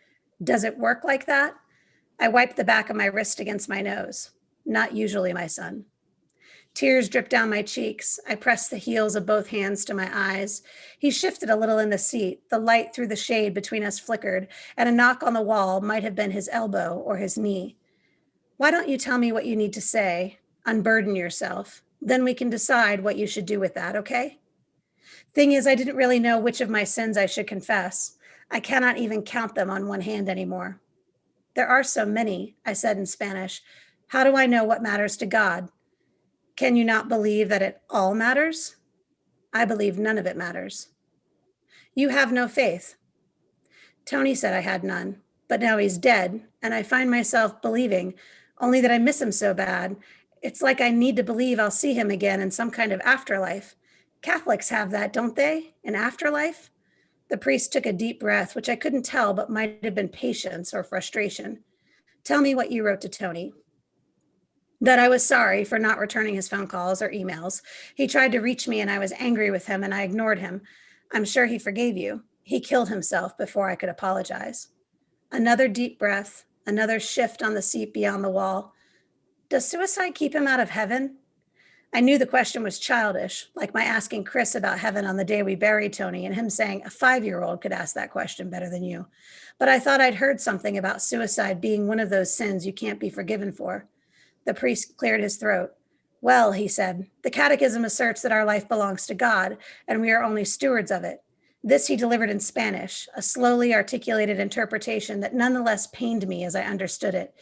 Does it work like that? I wiped the back of my wrist against my nose. Not usually, my son. Tears dripped down my cheeks. I pressed the heels of both hands to my eyes. He shifted a little in the seat. The light through the shade between us flickered, and a knock on the wall might have been his elbow or his knee. Why don't you tell me what you need to say? Unburden yourself. Then we can decide what you should do with that, okay? Thing is, I didn't really know which of my sins I should confess. I cannot even count them on one hand anymore. There are so many, I said in Spanish. How do I know what matters to God? Can you not believe that it all matters? I believe none of it matters. You have no faith. Tony said I had none, but now he's dead, and I find myself believing, only that I miss him so bad. It's like I need to believe I'll see him again in some kind of afterlife. Catholics have that, don't they? An afterlife? The priest took a deep breath, which I couldn't tell, but might have been patience or frustration. Tell me what you wrote to Tony. That I was sorry for not returning his phone calls or emails. He tried to reach me and I was angry with him and I ignored him. I'm sure he forgave you. He killed himself before I could apologize. Another deep breath, another shift on the seat beyond the wall. Does suicide keep him out of heaven? I knew the question was childish, like my asking Chris about heaven on the day we buried Tony and him saying a 5-year-old could ask that question better than you. But I thought I'd heard something about suicide being one of those sins you can't be forgiven for. The priest cleared his throat. Well, he said, the catechism asserts that our life belongs to God and we are only stewards of it. This he delivered in Spanish, a slowly articulated interpretation that nonetheless pained me as I understood it.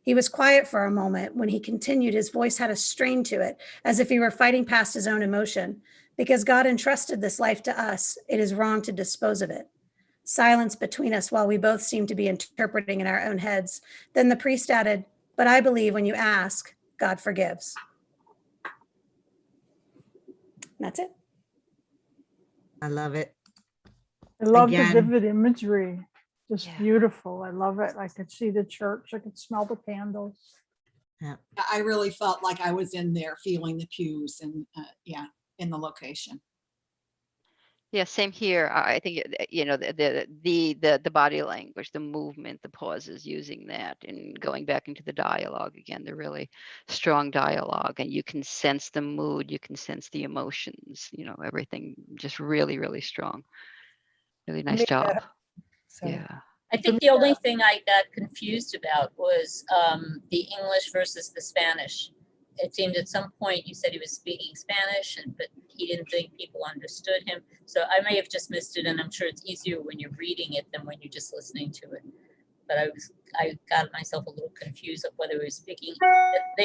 He was quiet for a moment. When he continued, his voice had a strain to it, as if he were fighting past his own emotion. Because God entrusted this life to us, it is wrong to dispose of it. Silence between us while we both seemed to be interpreting in our own heads. Then the priest added, but I believe when you ask, God forgives. And that's it. I love it. I love Again. the vivid imagery. Just Yeah. beautiful. I love it. I could see the church. I could smell the candles. I really felt like I was in there feeling the pews and in the location. Yeah, same here. I think the body language, the movement, the pauses, using that and going back into the dialogue again, the really strong dialogue, and you can sense the mood, you can sense the emotions, everything just really, really strong. Really nice job. So, Yeah. I think the only thing I got confused about was the English versus the Spanish. It seemed at some point you said he was speaking Spanish, but he didn't think people understood him. So I may have just missed it, and I'm sure it's easier when you're reading it than when you're just listening to it. But I got myself a little confused of whether they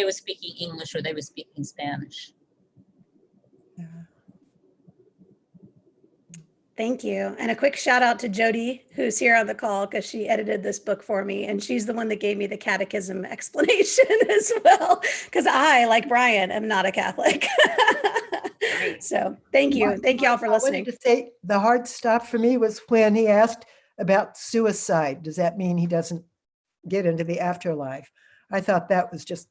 were speaking English or they were speaking Spanish. Thank you. And a quick shout out to Jody, who's here on the call because she edited this book for me. And she's the one that gave me the catechism explanation as well. Because I, like Brian, am not a Catholic. So thank you. Thank you all for listening. I wanted to say the hard stop for me was when he asked about suicide. Does that mean he doesn't get into the afterlife? I thought that was just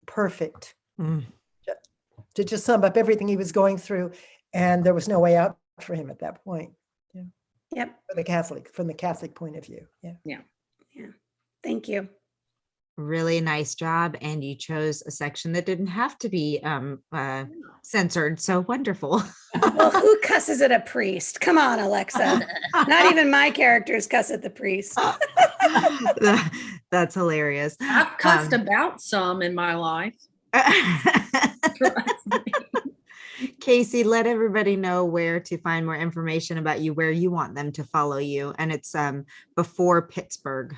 perfect to just sum up everything he was going through. And there was no way out for him at that point. Yeah. Yep. From the Catholic point of view. Yeah. Thank you. Really nice job. And you chose a section that didn't have to be censored. So wonderful. Well, who cusses at a priest? Come on, Alexa. Not even my characters cuss at the priest. That's hilarious. I've cussed about some in my life. Casey, let everybody know where to find more information about you, where you want them to follow you. And it's Before Pittsburgh.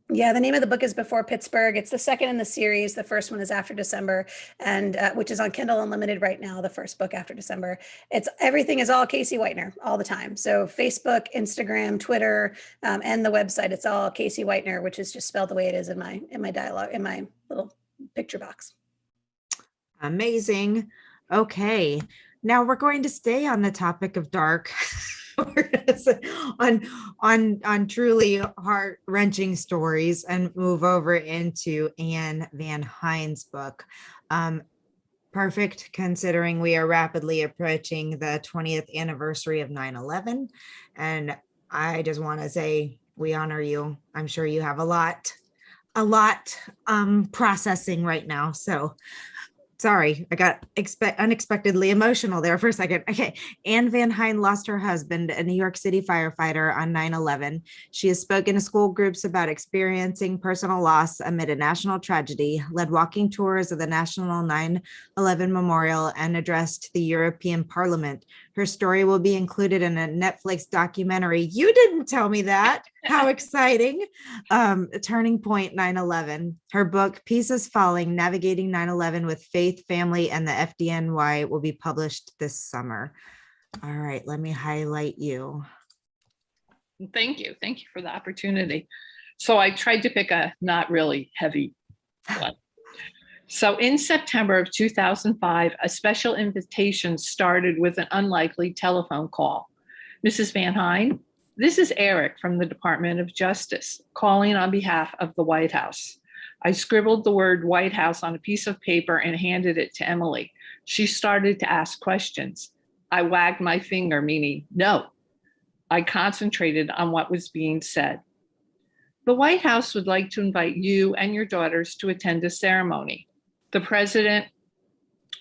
Yeah, the name of the book is Before Pittsburgh. It's the second in the series. The first one is After December, and which is on Kindle Unlimited right now. The first book, After December. It's everything is all Casey Whitener all the time. So Facebook, Instagram, Twitter, and the website. It's all Casey Whitener, which is just spelled the way it is in my dialogue, in my little picture box. Amazing. Okay, now we're going to stay on the topic of dark. on truly heart-wrenching stories and move over into Anne Van Hein's book. Perfect, considering we are rapidly approaching the 20th anniversary of 9/11. And I just want to say we honor you. I'm sure you have a lot processing right now. So sorry, I got unexpectedly emotional there for a second. Okay, Anne Van Hine lost her husband, a New York City firefighter, on 9/11. She has spoken to school groups about experiencing personal loss amid a national tragedy, led walking tours of the National 9/11 Memorial, and addressed the European Parliament. Her story will be included in a Netflix documentary. You didn't tell me that. How exciting. Turning Point 9/11. Her book, Pieces Falling, Navigating 9/11 with Faith, Family, and the FDNY will be published this summer. All right, let me highlight you. Thank you. Thank you for the opportunity. So I tried to pick a not really heavy one. So in September of 2005, a special invitation started with an unlikely telephone call. Mrs. Van Hine, this is Eric from the Department of Justice calling on behalf of the White House. I scribbled the word White House on a piece of paper and handed it to Emily. She started to ask questions. I wagged my finger, meaning no. I concentrated on what was being said. The White House would like to invite you and your daughters to attend a ceremony. The president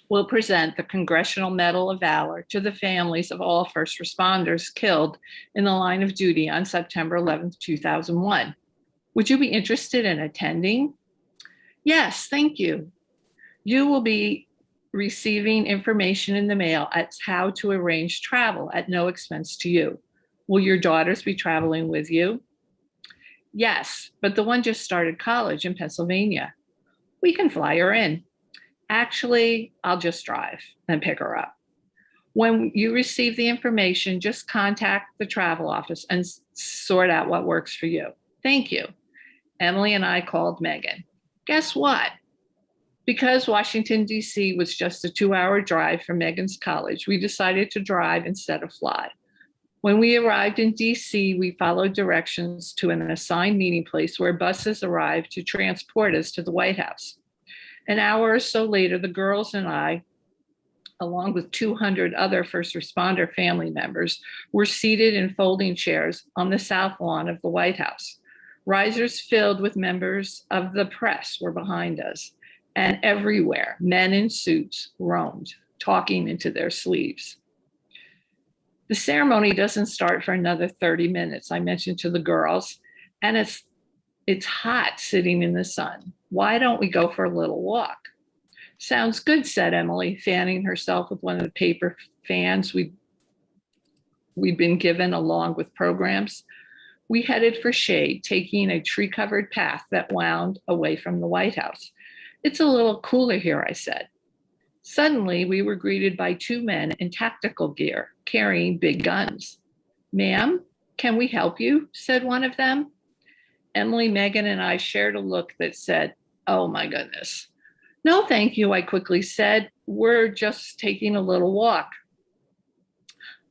will present the Congressional Medal of Valor to the families of all first responders killed in the line of duty on September 11th, 2001. Would you be interested in attending? Yes, thank you. You will be receiving information in the mail as how to arrange travel at no expense to you. Will your daughters be traveling with you? Yes, but the one just started college in Pennsylvania. We can fly her in. Actually, I'll just drive and pick her up. When you receive the information, just contact the travel office and sort out what works for you. Thank you. Emily and I called Megan. Guess what? Because Washington, D.C. was just a 2-hour drive from Megan's college, we decided to drive instead of fly. When we arrived in D.C., we followed directions to an assigned meeting place where buses arrived to transport us to the White House. An hour or so later, the girls and I, along with 200 other first responder family members, were seated in folding chairs on the south lawn of the White House. Risers filled with members of the press were behind us, and everywhere, men in suits roamed, talking into their sleeves. The ceremony doesn't start for another 30 minutes, I mentioned to the girls, and it's hot sitting in the sun. Why don't we go for a little walk? Sounds good, said Emily, fanning herself with one of the paper fans we'd been given along with programs. We headed for shade, taking a tree-covered path that wound away from the White House. It's a little cooler here, I said. Suddenly, we were greeted by 2 men in tactical gear, carrying big guns. Ma'am, can we help you? Said one of them. Emily, Megan, and I shared a look that said, oh my goodness. No, thank you, I quickly said. We're just taking a little walk.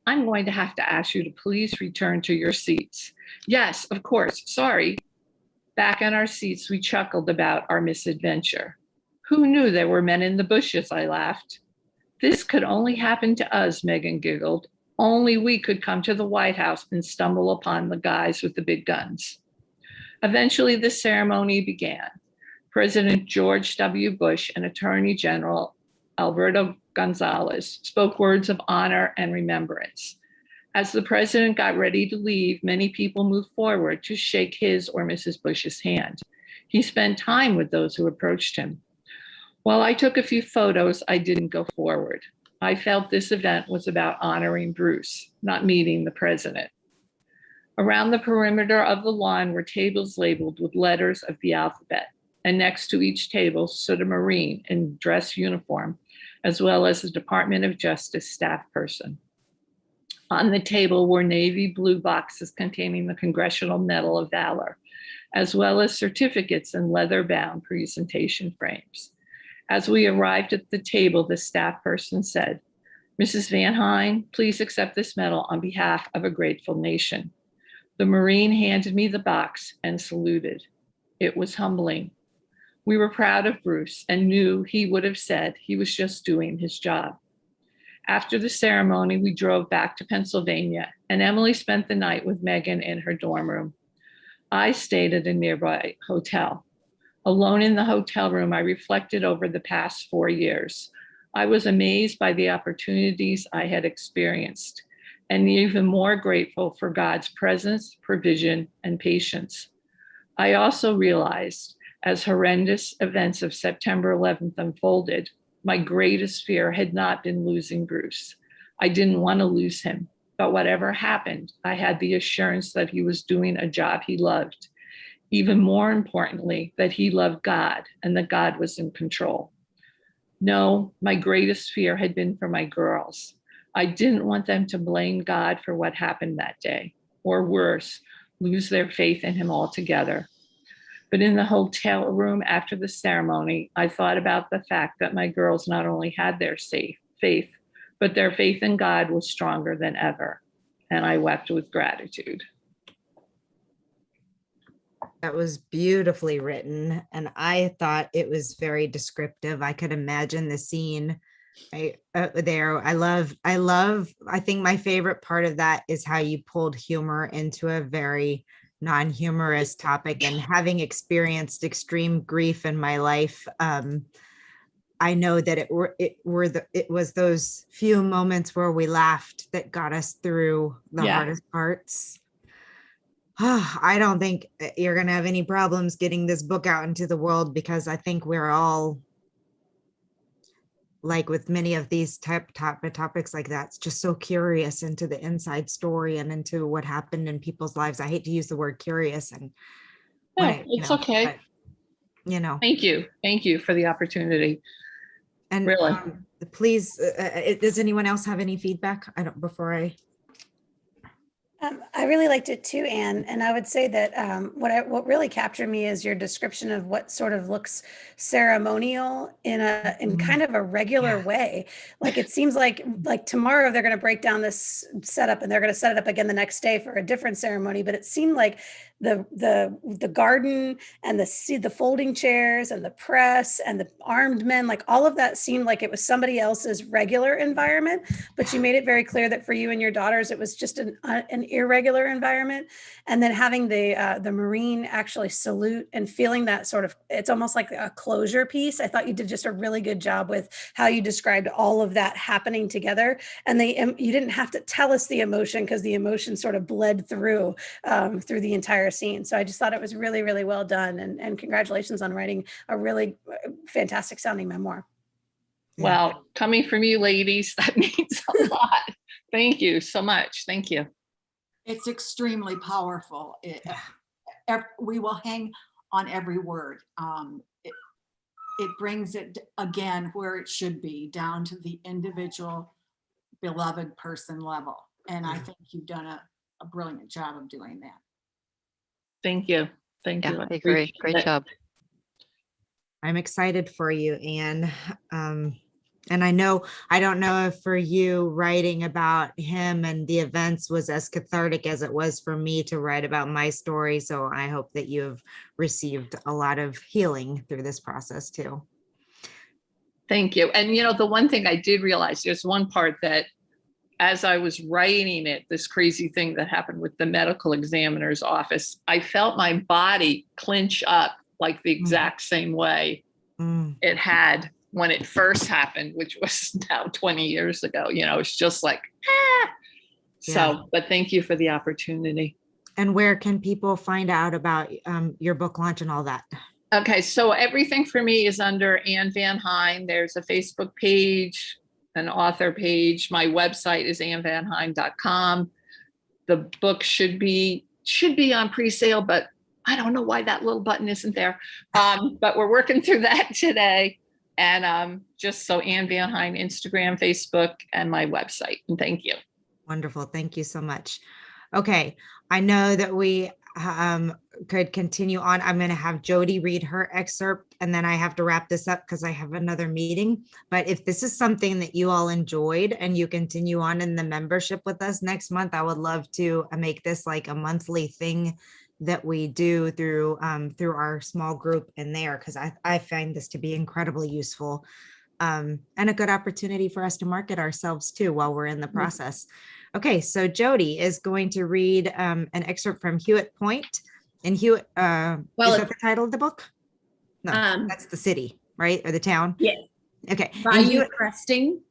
I'm going to have to ask you to please return to your seats. Yes, of course, sorry. Back in our seats, we chuckled about our misadventure. Who knew there were men in the bushes, I laughed. This could only happen to us, Megan giggled. Only we could come to the White House and stumble upon the guys with the big guns. Eventually, the ceremony began. President George W. Bush and Attorney General Alberto Gonzales spoke words of honor and remembrance. As the president got ready to leave, many people moved forward to shake his or Mrs. Bush's hand. He spent time with those who approached him. While I took a few photos, I didn't go forward. I felt this event was about honoring Bruce, not meeting the president. Around the perimeter of the lawn were tables labeled with letters of the alphabet, and next to each table stood a Marine in dress uniform, as well as a Department of Justice staff person. On the table were navy blue boxes containing the Congressional Medal of Valor, as well as certificates in leather-bound presentation frames. As we arrived at the table, the staff person said, "Mrs. Van Hine, please accept this medal on behalf of a grateful nation." The Marine handed me the box and saluted. It was humbling. We were proud of Bruce and knew he would have said he was just doing his job. After the ceremony, we drove back to Pennsylvania, and Emily spent the night with Megan in her dorm room. I stayed at a nearby hotel. Alone in the hotel room, I reflected over the past 4 years. I was amazed by the opportunities I had experienced, and even more grateful for God's presence, provision, and patience. I also realized, as horrendous events of September 11th unfolded, my greatest fear had not been losing Bruce. I didn't want to lose him, but whatever happened, I had the assurance that he was doing a job he loved. Even more importantly, that he loved God and that God was in control. No, my greatest fear had been for my girls. I didn't want them to blame God for what happened that day, or worse, lose their faith in him altogether. But in the hotel room after the ceremony, I thought about the fact that my girls not only had their faith, but their faith in God was stronger than ever. And I wept with gratitude. That was beautifully written, and I thought it was very descriptive. I could imagine the scene there. I think my favorite part of that is how you pulled humor into a very non-humorous topic, and having experienced extreme grief in my life, I know that it was those few moments where we laughed that got us through the hardest parts. I don't think you're going to have any problems getting this book out into the world, because I think we're all, like with many of these topics like that, it's just so curious into the inside story and into what happened in people's lives. I hate to use the word curious, and It's okay. But, Thank you for the opportunity. and Really. Please, does anyone else have any feedback? I really liked it too, Anne. And I would say that what really captured me is your description of what sort of looks ceremonial in kind of a regular way. Like it seems like tomorrow they're going to break down this setup and they're going to set it up again the next day for a different ceremony. But it seemed like the garden and the folding chairs and the press and the armed men, like all of that seemed like it was somebody else's regular environment. But you made it very clear that for you and your daughters, it was just an irregular environment. And then having the Marine actually salute and feeling that sort of, it's almost like a closure piece. I thought you did just a really good job with how you described all of that happening together. And you didn't have to tell us the emotion, because the emotion sort of bled through the entire scene. So I just thought it was really, really well done. And congratulations on writing a really fantastic sounding memoir. Well, coming from you ladies, that means a lot. Thank you so much. Thank you. It's extremely powerful. We will hang on every word. It brings it again where it should be, down to the individual beloved person level. And I think you've done a brilliant job of doing that. Thank you. Thank you. I agree. Great job. I'm excited for you, Anne. And I don't know if for you writing about him and the events was as cathartic as it was for me to write about my story. So I hope that you have received a lot of healing through this process too. Thank you. And the one thing I did realize, there's one part that as I was writing it, this crazy thing that happened with the medical examiner's office, I felt my body clench up like the exact same way it had when it first happened, which was now 20 years ago. It's just like, ah. Yeah. So, but thank you for the opportunity. And where can people find out about your book launch and all that? Okay, so everything for me is under Anne Van Hine. There's a Facebook page, an author page. My website is annevanhine.com. The book should be on pre-sale, but I don't know why that little button isn't there. But we're working through that today. And just so Anne Van Hine, Instagram, Facebook, and my website. And thank you. Wonderful. Thank you so much. Okay. I know that we could continue on. I'm going to have Jody read her excerpt, and then I have to wrap this up because I have another meeting. But if this is something that you all enjoyed and you continue on in the membership with us next month, I would love to make this like a monthly thing that we do through our small group in there, because I find this to be incredibly useful and a good opportunity for us to market ourselves too while we're in the process. Okay, so Jody is going to read an excerpt from Hewitt Point. And Hewitt, is that the title of the book? No, that's the city, right? Or the town? Yes. Okay. Bayou Cresting.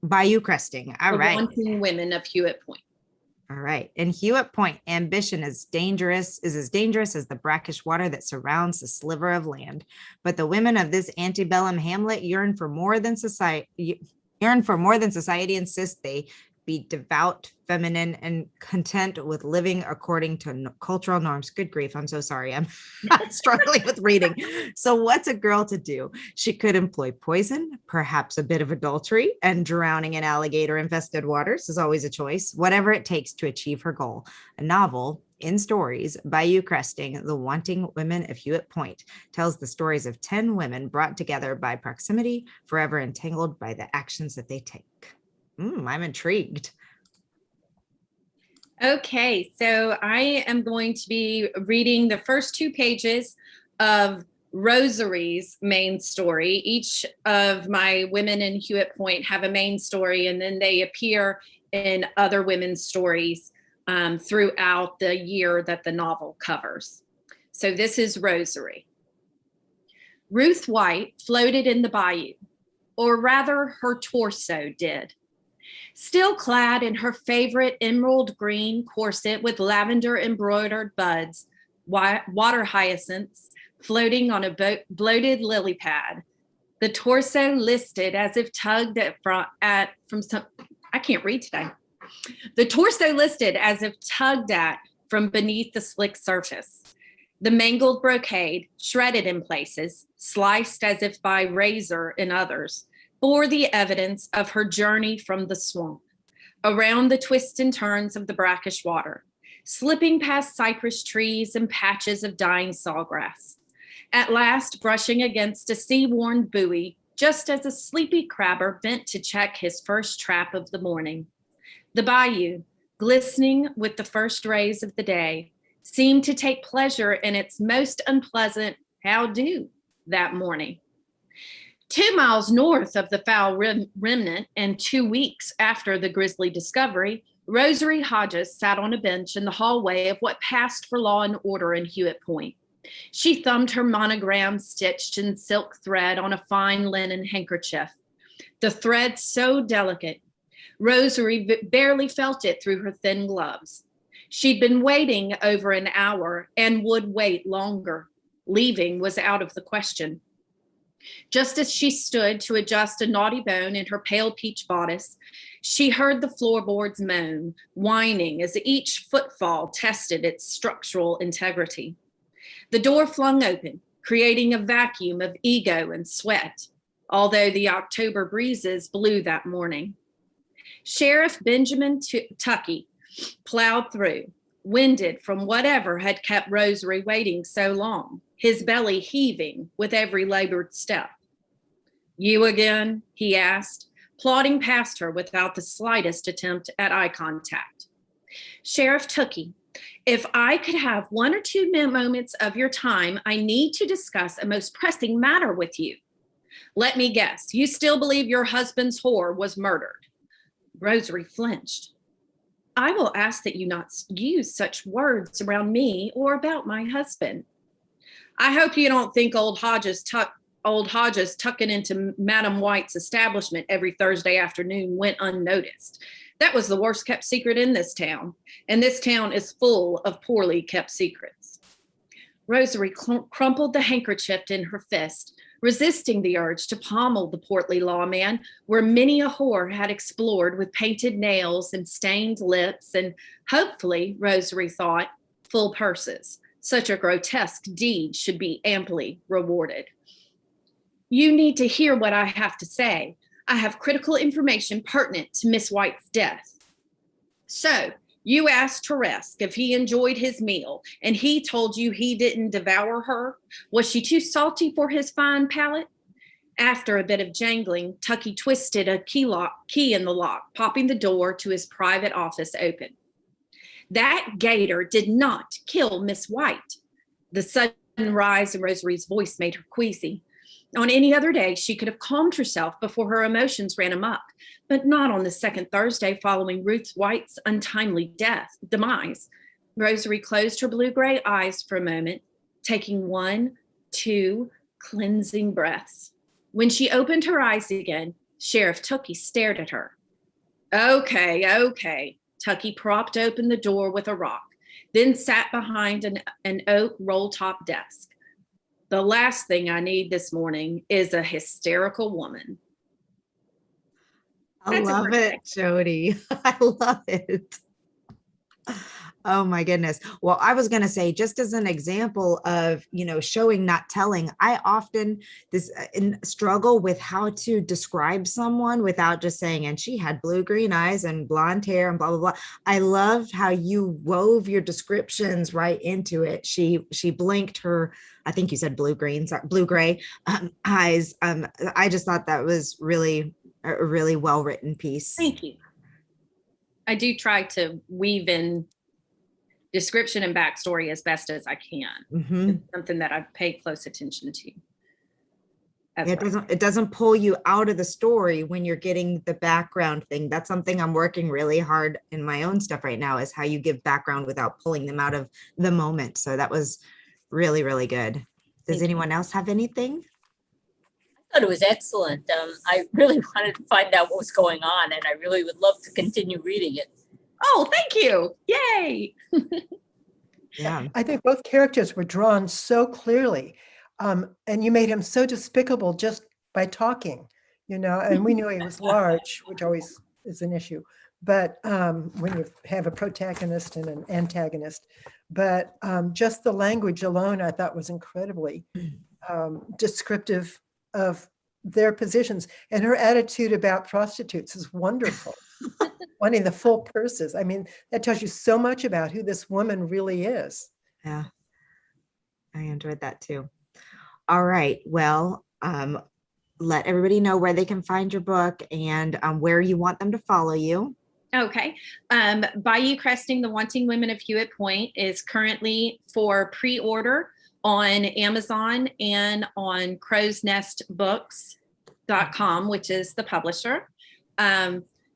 Bayou Cresting. All right. The Wanting Women of Hewitt Point. All right. In Hewitt Point, ambition is as dangerous as the brackish water that surrounds the sliver of land. But the women of this antebellum hamlet yearn for more than society insists they be devout, feminine, and content with living according to cultural norms. Good grief. I'm so sorry. I'm struggling with reading. So what's a girl to do? She could employ poison, perhaps a bit of adultery, and drowning in alligator infested waters is always a choice. Whatever it takes to achieve her goal. A novel in stories, Bayou Cresting, The Wanting Women of Hewitt Point, tells the stories of 10 women brought together by proximity, forever entangled by the actions that they take. I'm intrigued. Okay, so I am going to be reading the first 2 pages of Rosary's main story. Each of my women in Hewitt Point have a main story, and then they appear in other women's stories throughout the year that the novel covers. So this is Rosary. Ruth White floated in the bayou, or rather her torso did. Still clad in her favorite emerald green corset with lavender embroidered buds, water hyacinths floating on a bloated lily pad, the torso listed as if tugged from some, I can't read today. The torso listed as if tugged at from beneath the slick surface. The mangled brocade, shredded in places, sliced as if by razor in others, bore the evidence of her journey from the swamp, around the twists and turns of the brackish water, slipping past cypress trees and patches of dying sawgrass, at last brushing against a sea-worn buoy, just as a sleepy crabber bent to check his first trap of the morning. The bayou, glistening with the first rays of the day, seemed to take pleasure in its most unpleasant how-do that morning. 2 miles north of the foul remnant and 2 weeks after the grisly discovery, Rosary Hodges sat on a bench in the hallway of what passed for law and order in Hewitt Point. She thumbed her monogram stitched in silk thread on a fine linen handkerchief. The thread so delicate, Rosary barely felt it through her thin gloves. She'd been waiting over an hour and would wait longer. Leaving was out of the question. Just as she stood to adjust a naughty bone in her pale peach bodice, she heard the floorboards moan, whining as each footfall tested its structural integrity. The door flung open, creating a vacuum of ego and sweat, although the October breezes blew that morning. Sheriff Benjamin Tuckey plowed through, winded from whatever had kept Rosary waiting so long, his belly heaving with every labored step. "You again?" he asked, plodding past her without the slightest attempt at eye contact. "Sheriff Tuckey, if I could have 1 or 2 moments of your time, I need to discuss a most pressing matter with you. Let me guess, you still believe your husband's whore was murdered?" Rosary flinched. "I will ask that you not use such words around me or about my husband." "I hope you don't think old Hodges tucking into Madam White's establishment every Thursday afternoon went unnoticed. That was the worst kept secret in this town, and this town is full of poorly kept secrets. Rosary crumpled the handkerchief in her fist, resisting the urge to pommel the portly lawman where many a whore had explored with painted nails and stained lips and, hopefully, Rosary thought, full purses. Such a grotesque deed should be amply rewarded. You need to hear what I have to say. I have critical information pertinent to Miss White's death. So, you asked Teresk if he enjoyed his meal, and he told you he didn't devour her. Was she too salty for his fine palate? After a bit of jangling, Tucky twisted a key in the lock, popping the door to his private office open. That gator did not kill Miss White. The sudden rise in Rosary's voice made her queasy. On any other day, she could have calmed herself before her emotions ran amok, but not on the second Thursday following Ruth White's untimely demise. Rosary closed her blue-gray eyes for a moment, taking 1, 2 cleansing breaths. When she opened her eyes again, Sheriff Tucky stared at her. Okay. Tucky propped open the door with a rock, then sat behind an oak roll-top desk. The last thing I need this morning is a hysterical woman. I love it, Jody. I love it. Oh my goodness. Well, I was going to say, just as an example of, showing, not telling, I often struggle with how to describe someone without just saying, and she had blue-green eyes and blonde hair and blah, blah, blah. I loved how you wove your descriptions right into it. She blinked her, I think you said blue-gray eyes. I just thought that was really a really well-written piece. Thank you. I do try to weave in description and backstory as best as I can. Mm-hmm. It's something that I pay close attention to. It doesn't pull you out of the story when you're getting the background thing. That's something I'm working really hard in my own stuff right now, is how you give background without pulling them out of the moment. So that was really, really good. Does anyone else have anything? I thought it was excellent. I really wanted to find out what was going on, and I really would love to continue reading it. Oh, thank you. Yay. Yeah. I think both characters were drawn so clearly. And you made him so despicable just by talking, and we knew he was large, which always is an issue. But when you have a protagonist and an antagonist, but just the language alone, I thought was incredibly descriptive of their positions. And her attitude about prostitutes is wonderful. Wanting the full purses. I mean, that tells you so much about who this woman really is. Yeah, I enjoyed that too. All right. Well, let everybody know where they can find your book and where you want them to follow you. Okay. Bayou Cresting, The Wanting Women of Hewitt Point is currently for pre-order on Amazon and on crowsnestbooks.com, which is the publisher.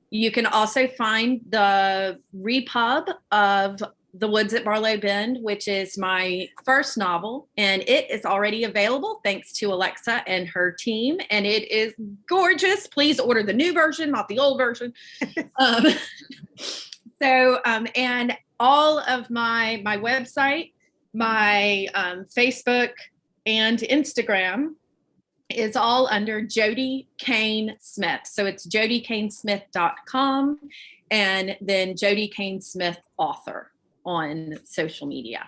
You can also find the repub of The Woods at Barlow Bend, which is my first novel, and it is already available thanks to Alexa and her team, and it is gorgeous. Please order the new version, not the old version. And all of my website, my Facebook and Instagram is all under Jody Kane Smith. So it's jodykanesmith.com and then Jody Kane Smith author on social media.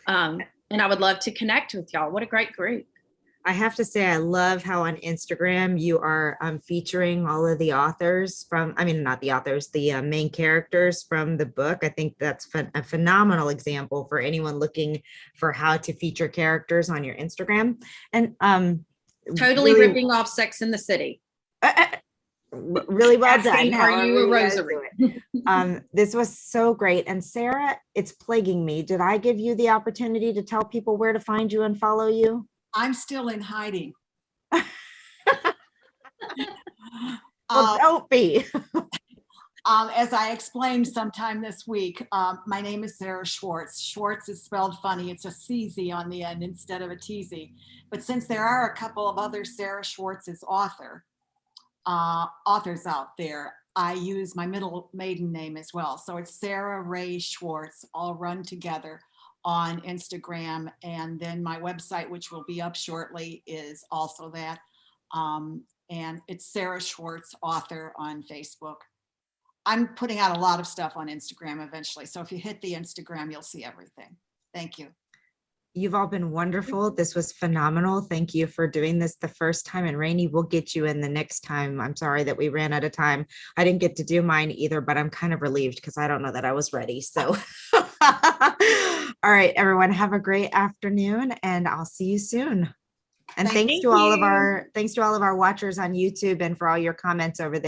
And I would love to connect with y'all. What a great group. I have to say, I love how on Instagram you are featuring all of the authors not the authors, the main characters from the book. I think that's a phenomenal example for anyone looking for how to feature characters on your Instagram. And totally really, ripping off Sex in the City. Really well done. Are you a Rosary? This was so great. And Sarah, it's plaguing me. Did I give you the opportunity to tell people where to find you and follow you? I'm still in hiding. Well, don't be. As I explained sometime this week, my name is Sarah Schwartz. Schwartz is spelled funny. It's a CZ on the end instead of a TZ. But since there are a couple of other Sarah Schwartz's authors out there, I use my middle maiden name as well. So it's Sarah Ray Schwartz, all run together on Instagram. And then my website, which will be up shortly, is also that. And it's Sarah Schwartz, author, on Facebook. I'm putting out a lot of stuff on Instagram eventually. So if you hit the Instagram, you'll see everything. Thank you. You've all been wonderful. This was phenomenal. Thank you for doing this the first time. And Rainey, we'll get you in the next time. I'm sorry that we ran out of time. I didn't get to do mine either, but I'm kind of relieved because I don't know that I was ready. So, all right, everyone, have a great afternoon and I'll see you soon. And Thank thanks to all of our watchers on YouTube and for all your comments over there.